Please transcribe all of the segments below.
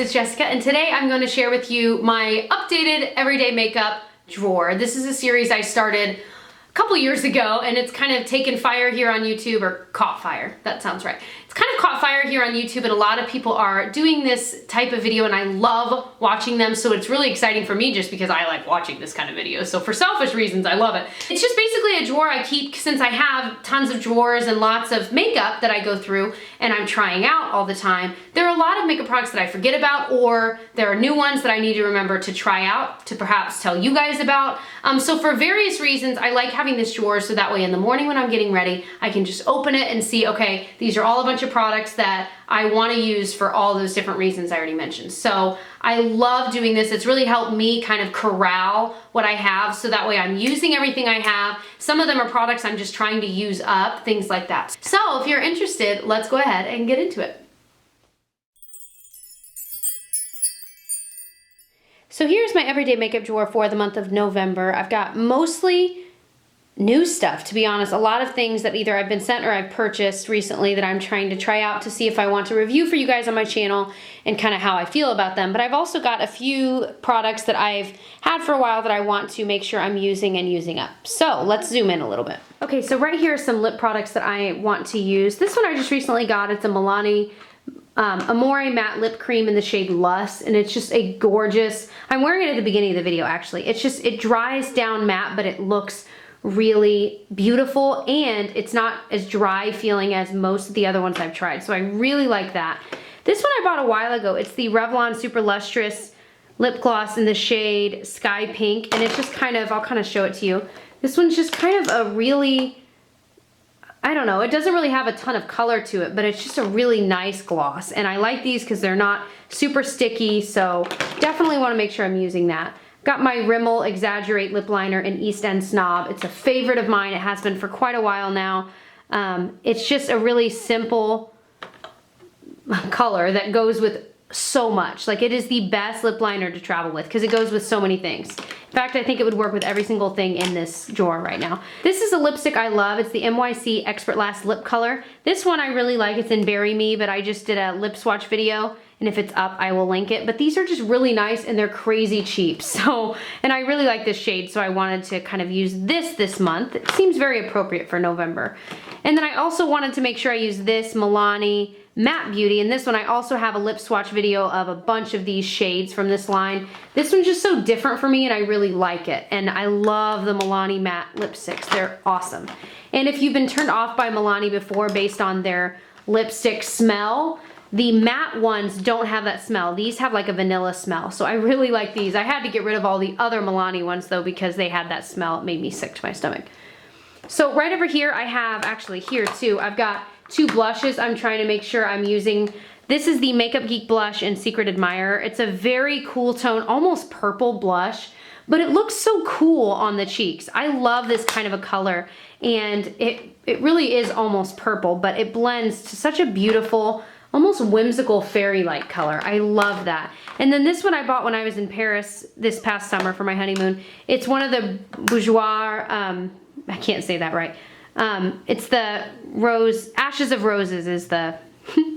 it's Jessica, and today I'm going to share with you my updated everyday makeup drawer. This is a series I started a couple years ago, and it's kind of taken fire here on YouTube, or caught fire, that sounds right. It's kind of caught fire here on YouTube, and a lot of people are doing this type of video, and I love watching them, so it's really exciting for me just because I like watching this kind of video. So for selfish reasons, I love it. It's just basically a drawer I keep since I have tons of drawers and lots of makeup that I go through and I'm trying out all the time. There are a lot of makeup products that I forget about, or there are new ones that I need to remember to try out, to perhaps tell you guys about. So for various reasons, I like having this drawer so that way in the morning when I'm getting ready, I can just open it and see, okay, these are all a bunch of products that I want to use for all those different reasons I already mentioned. So I love doing this. It's really helped me kind of corral what I have so that way I'm using everything I have. Some of them are products I'm just trying to use up, things like that. So if you're interested, let's go ahead and get into it. So here's my everyday makeup drawer for the month of November. I've got mostly new stuff, to be honest. A lot of things that either I've been sent or I've purchased recently that I'm trying to try out to see if I want to review for you guys on my channel and kind of how I feel about them. But I've also got a few products that I've had for a while that I want to make sure I'm using and using up. So let's zoom in a little bit. Okay, so right here are some lip products that I want to use. This one I just recently got. It's a Mohr matte lip cream in the shade Lust, and it's just a gorgeous, I'm wearing it at the beginning of the video actually. It's just, it dries down matte, but it looks really beautiful, and it's not as dry feeling as most of the other ones I've tried, so I really like that. This one I bought a while ago. It's the Revlon Super Lustrous lip gloss in the shade Sky Pink, and it's just kind of, I'll kind of show it to you. This one's just kind of a really, I don't know, it doesn't really have a ton of color to it, but it's just a really nice gloss, and I like these because they're not super sticky, so definitely want to make sure I'm using that. Got my Rimmel Exaggerate lip liner in East End Snob. It's a favorite of mine. It has been for quite a while now. It's just a really simple color that goes with so much. Like, it is the best lip liner to travel with because it goes with so many things. In fact, I think it would work with every single thing in this drawer right now. This is a lipstick I love. It's the NYC Expert Last Lip Color. This one I really like. It's in Bury Me, but I just did a lip swatch video, and if it's up, I will link it. But these are just really nice, and they're crazy cheap. So, and I really like this shade, so I wanted to kind of use this month. It seems very appropriate for November. And then I also wanted to make sure I use this Milani Matte Beauty, and this one I also have a lip swatch video of a bunch of these shades from this line. This one's just so different for me, and I really like it. And I love the Milani matte lipsticks. They're awesome. And if you've been turned off by Milani before based on their lipstick smell, the matte ones don't have that smell. These have like a vanilla smell, so I really like these. I had to get rid of all the other Milani ones though because they had that smell. It made me sick to my stomach. So right over here I have, actually here too, I've got two blushes I'm trying to make sure I'm using. This is the Makeup Geek blush in Secret Admirer. It's a very cool tone, almost purple blush, but it looks so cool on the cheeks. I love this kind of a color, and it really is almost purple, but it blends to such a beautiful, almost whimsical fairy-like color. I love that. And then this one I bought when I was in Paris this past summer for my honeymoon. It's one of the Bourjois, I can't say that right. It's the Ashes of Roses is the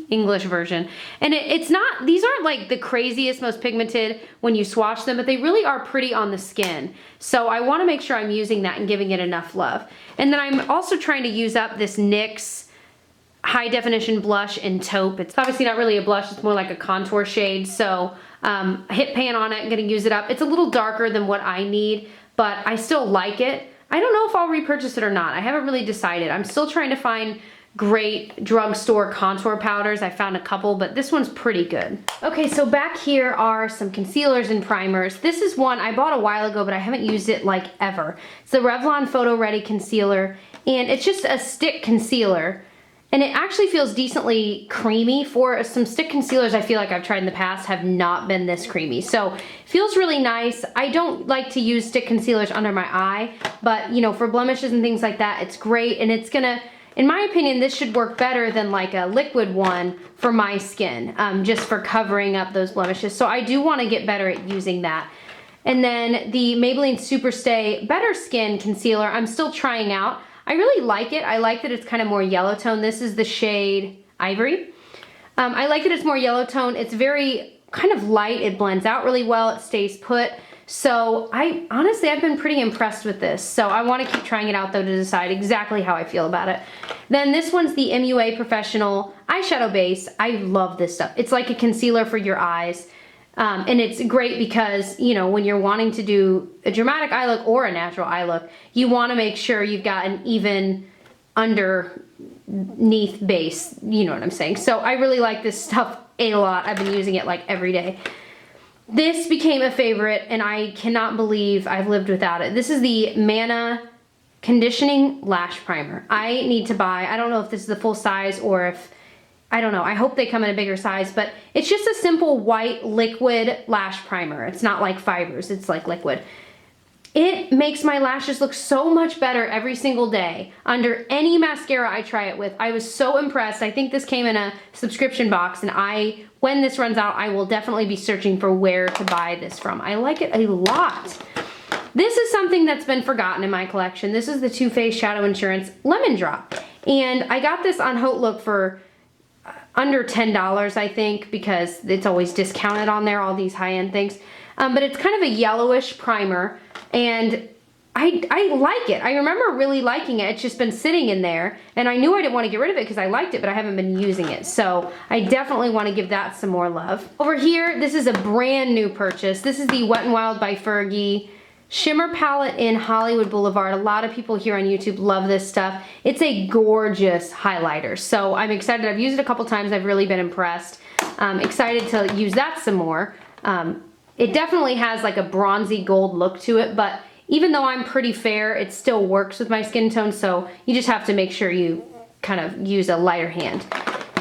English version. And it's not, these aren't like the craziest, most pigmented when you swatch them, but they really are pretty on the skin. So I want to make sure I'm using that and giving it enough love. And then I'm also trying to use up this NYX High Definition blush in Taupe. It's obviously not really a blush, it's more like a contour shade. So I hit pan on it, I'm gonna use it up. It's a little darker than what I need, but I still like it. I don't know if I'll repurchase it or not. I haven't really decided. I'm still trying to find great drugstore contour powders. I found a couple, but this one's pretty good. Okay, so back here are some concealers and primers. This is one I bought a while ago, but I haven't used it like ever. It's the Revlon Photo Ready Concealer, and it's just a stick concealer. And it actually feels decently creamy. For some stick concealers I feel like I've tried in the past have not been this creamy. So it feels really nice. I don't like to use stick concealers under my eye, but you know, for blemishes and things like that, it's great. And it's gonna, in my opinion, this should work better than like a liquid one for my skin, just for covering up those blemishes. So I do wanna get better at using that. And then the Maybelline Superstay Better Skin Concealer, I'm still trying out. I really like it. I like that it's kind of more yellow tone. This is the shade Ivory. I like that it's more yellow tone. It's very kind of light. It blends out really well. It stays put. So honestly, I've been pretty impressed with this. So I want to keep trying it out though to decide exactly how I feel about it. Then this one's the MUA Professional Eyeshadow Base. I love this stuff. It's like a concealer for your eyes. And it's great because, you know, when you're wanting to do a dramatic eye look or a natural eye look, you want to make sure you've got an even underneath base. You know what I'm saying? So I really like this stuff a lot. I've been using it like every day. This became a favorite and I cannot believe I've lived without it. This is the Manna Conditioning Lash Primer. I need to buy, I don't know if this is the full size or if, I don't know, I hope they come in a bigger size, but it's just a simple white liquid lash primer. It's not like fibers, it's like liquid. It makes my lashes look so much better every single day. Under any mascara I try it with, I was so impressed. I think this came in a subscription box and when this runs out, I will definitely be searching for where to buy this from. I like it a lot. This is something that's been forgotten in my collection. This is the Too Faced Shadow Insurance Lemon Drop. And I got this on Haute Look for under $10, I think, because it's always discounted on there, all these high-end things. But it's kind of a yellowish primer, and I like it. I remember really liking it. It's just been sitting in there, and I knew I didn't want to get rid of it because I liked it, but I haven't been using it. So I definitely want to give that some more love. Over here, this is a brand new purchase. This is the Wet n Wild by Fergie Shimmer Palette in Hollywood Boulevard. A lot of people here on YouTube love this stuff. It's a gorgeous highlighter. So I'm excited. I've used it a couple times. I've really been impressed. Excited to use that some more. It definitely has like a bronzy gold look to it, but even though I'm pretty fair, it still works with my skin tone. So you just have to make sure you kind of use a lighter hand.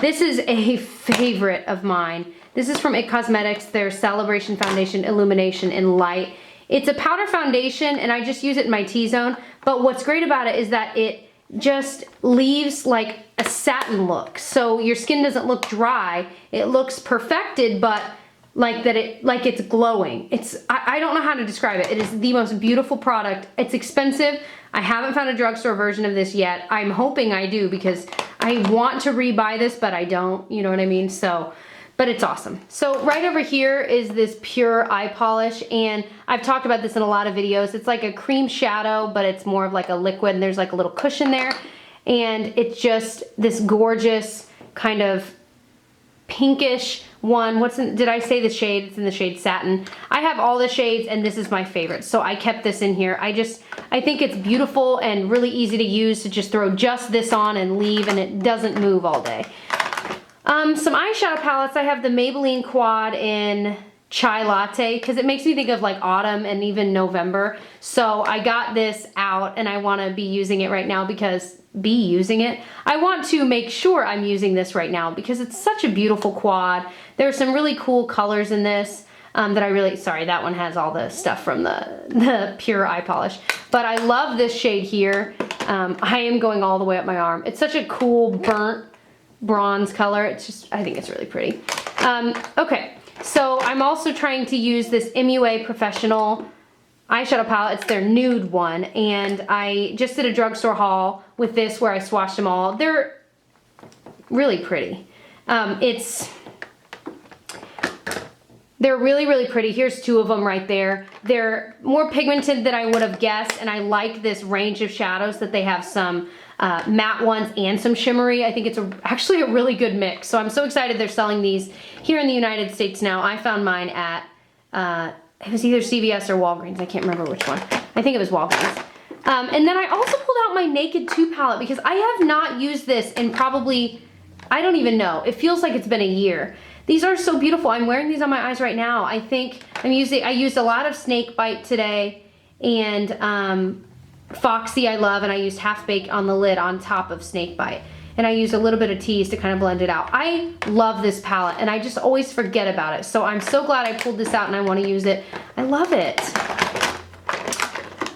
This is a favorite of mine. This is from IT Cosmetics, their Celebration Foundation Illumination in Light. It's a powder foundation and I just use it in my T-zone, but what's great about it is that it just leaves like a satin look. So your skin doesn't look dry. It looks perfected, but like it's glowing. I don't know how to describe it. It is the most beautiful product. It's expensive. I haven't found a drugstore version of this yet. I'm hoping I do because I want to rebuy this, but I don't, you know what I mean? So, but it's awesome. So right over here is this pure eye polish, and I've talked about this in a lot of videos. It's like a cream shadow, but it's more of like a liquid, and there's like a little cushion there. And it's just this gorgeous kind of pinkish one. Did I say the shade? It's in the shade Satin. I have all the shades and this is my favorite. So I kept this in here. I think it's beautiful and really easy to use to just throw just this on and leave, and it doesn't move all day. Some eyeshadow palettes. I have the Maybelline Quad in Chai Latte because it makes me think of like autumn and even November. So I got this out and I want to be using it right now because I want to make sure I'm using this right now because it's such a beautiful quad. There's some really cool colors in this sorry, that one has all the stuff from the pure eye polish. But I love this shade here. I am going all the way up my arm. It's such a cool burnt bronze color. I think it's really pretty. Okay, so I'm also trying to use this MUA Professional eyeshadow palette. It's their nude one, and I just did a drugstore haul with this where I swatched them all. They're really pretty. They're really, really pretty. Here's two of them right there. They're more pigmented than I would have guessed, and I like this range of shadows that they have some matte ones and some shimmery. I think it's actually a really good mix. So I'm so excited they're selling these here in the United States now. I found mine at, it was either CVS or Walgreens. I can't remember which one. I think it was Walgreens. And then I also pulled out my Naked 2 palette because I have not used this in probably, I don't even know. It feels like it's been a year. These are so beautiful. I'm wearing these on my eyes right now. I think I used a lot of Snake Bite today, and Foxy I love, and I used Half Baked on the lid on top of Snake Bite. And I used a little bit of Tease to kind of blend it out. I love this palette, and I just always forget about it. So I'm so glad I pulled this out and I want to use it. I love it.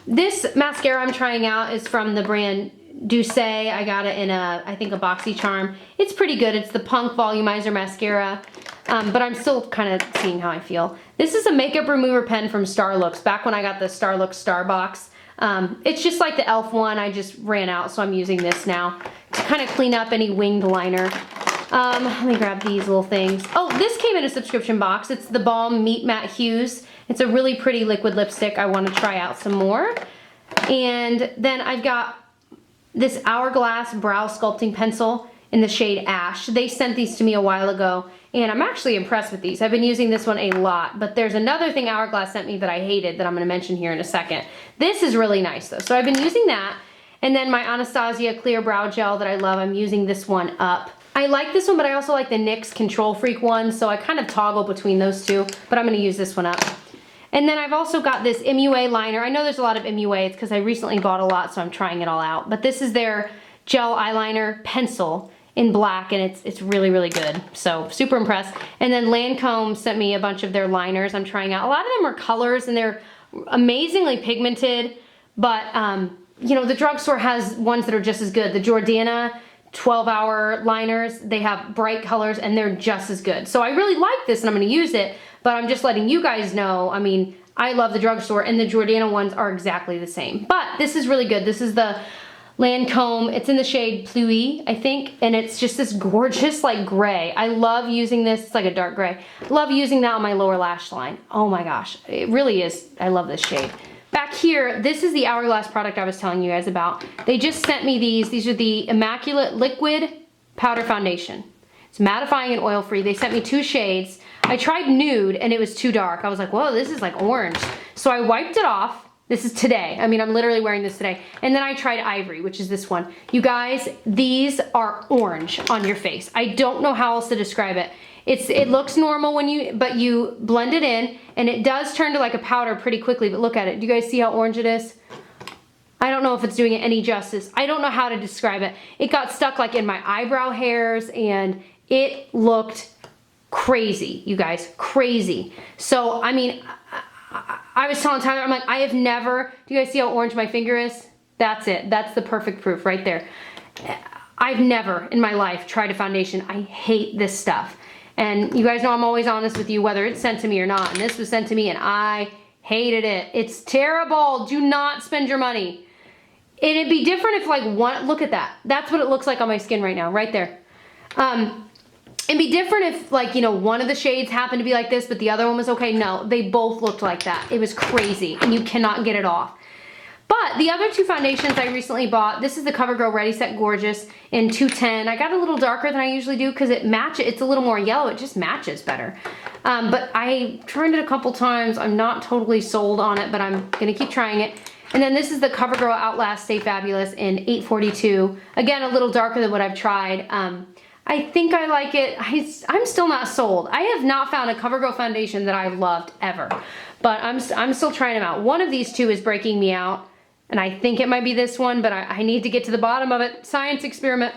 This mascara I'm trying out is from the brand Douce. I got it in I think a BoxyCharm. It's pretty good. It's the Punk Volumizer Mascara, but I'm still kind of seeing how I feel. This is a makeup remover pen from Starlooks, back when I got the Starlooks Star Box. It's just like the e.l.f. one. I just ran out, so I'm using this now to kind of clean up any winged liner. Let me grab these little things. Oh, this came in a subscription box. It's the Balm Meet Matte Hues. It's a really pretty liquid lipstick. I want to try out some more. And then I've got this Hourglass Brow Sculpting Pencil in the shade Ash. They sent these to me a while ago, and I'm actually impressed with these. I've been using this one a lot, but there's another thing Hourglass sent me that I hated that I'm going to mention here in a second. This is really nice though. So I've been using that. And then my Anastasia Clear Brow Gel that I love, I'm using this one up. I like this one, but I also like the NYX Control Freak one, so I kind of toggle between those two, but I'm going to use this one up. And then I've also got this MUA liner. I know there's a lot of MUA, it's because I recently bought a lot, so I'm trying it all out. But this is their gel eyeliner pencil in black, and it's really, really good. So super impressed. And then Lancome sent me a bunch of their liners I'm trying out. A lot of them are colors, and they're amazingly pigmented, but you know, the drugstore has ones that are just as good. The Jordana 12-hour liners, they have bright colors, and they're just as good. So I really like this, and I'm going to use it, but I'm just letting you guys know, I mean, I love the drugstore, and the Jordana ones are exactly the same. But this is really good. This is the Lancome. It's in the shade Pluie, I think, and it's just this gorgeous like gray. I love using this. It's like a dark gray. Love using that on my lower lash line. Oh my gosh, it really is. I love this shade. Back here, this is the Hourglass product I was telling you guys about. They just sent me these. These are the Immaculate Liquid Powder Foundation. It's mattifying and oil-free. They sent me 2 shades. I tried nude and it was too dark. I was like, whoa, this is like orange. So I wiped it off. This is today. I mean, I'm literally wearing this today. And then I tried Ivory, which is this one. You guys, these are orange on your face. I don't know how else to describe it. It looks normal but you blend it in, and it does turn to like a powder pretty quickly, but look at it. Do you guys see how orange it is? I don't know if it's doing it any justice. I don't know how to describe it. It got stuck like in my eyebrow hairs, and it looked crazy, you guys, crazy. So, I mean, I was telling Tyler, I'm like, I have never, do you guys see how orange my finger is? That's it. That's the perfect proof right there. I've never in my life tried a foundation. I hate this stuff. And you guys know I'm always honest with you, whether it's sent to me or not. And this was sent to me, and I hated it. It's terrible. Do not spend your money. It'd be different if like one, look at that. That's what it looks like on my skin right now, right there. It'd be different if like, you know, one of the shades happened to be like this, but the other one was okay. No, they both looked like that. It was crazy, and you cannot get it off. But the other 2 foundations I recently bought, this is the CoverGirl Ready Set Gorgeous in 210. I got a little darker than I usually do because it matches, it's a little more yellow, it just matches better. But I tried it a couple times. I'm not totally sold on it, but I'm gonna keep trying it. And then this is the CoverGirl Outlast Stay Fabulous in 842. Again, a little darker than what I've tried. I think I like it. I'm still not sold. I have not found a CoverGirl foundation that I've loved ever, but I'm still trying them out. One of these 2 is breaking me out, and I think it might be this one, but I need to get to the bottom of it. Science experiment.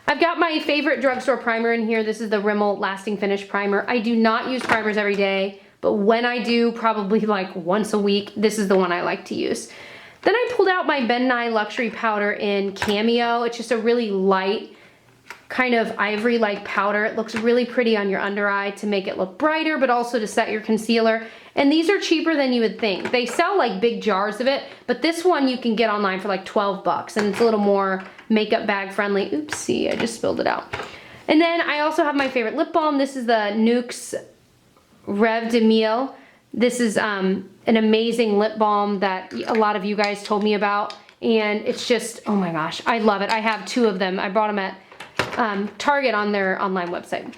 I've got my favorite drugstore primer in here. This is the Rimmel Lasting Finish Primer. I do not use primers every day, but when I do, probably like once a week, this is the one I like to use. Then I pulled out my Ben Nye Luxury Powder in Cameo. It's just a really light, kind of ivory-like powder. It looks really pretty on your under eye to make it look brighter, but also to set your concealer. And these are cheaper than you would think. They sell like big jars of it, but this one you can get online for like 12 bucks, and it's a little more makeup bag friendly. Oopsie, I just spilled it out. And then I also have my favorite lip balm. This is the Nuxe Rêve de Miel. This is an amazing lip balm that a lot of you guys told me about, and it's just, oh my gosh, I love it. I have 2 of them. I bought them at Target on their online website.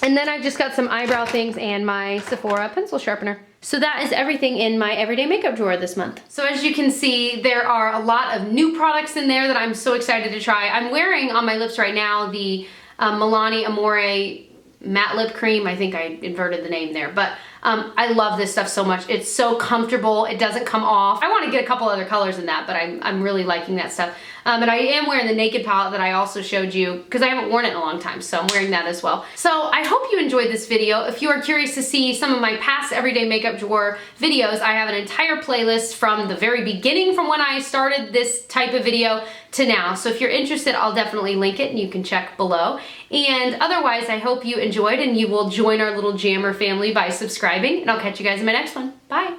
And then I've just got some eyebrow things and my Sephora pencil sharpener. So that is everything in my everyday makeup drawer this month. So as you can see, there are a lot of new products in there that I'm so excited to try. I'm wearing on my lips right now the Milani Amore matte lip cream. I think I inverted the name there, but I love this stuff so much. It's so comfortable. It doesn't come off. I want to get a couple other colors in that, but I'm really liking that stuff. And I am wearing the Naked palette that I also showed you because I haven't worn it in a long time, so I'm wearing that as well. So I hope you enjoyed this video. If you are curious to see some of my past everyday makeup drawer videos, I have an entire playlist from the very beginning, from when I started this type of video to now. So if you're interested, I'll definitely link it and you can check below. And otherwise, I hope you enjoyed and you will join our little Jammer family by subscribing, and I'll catch you guys in my next one. Bye.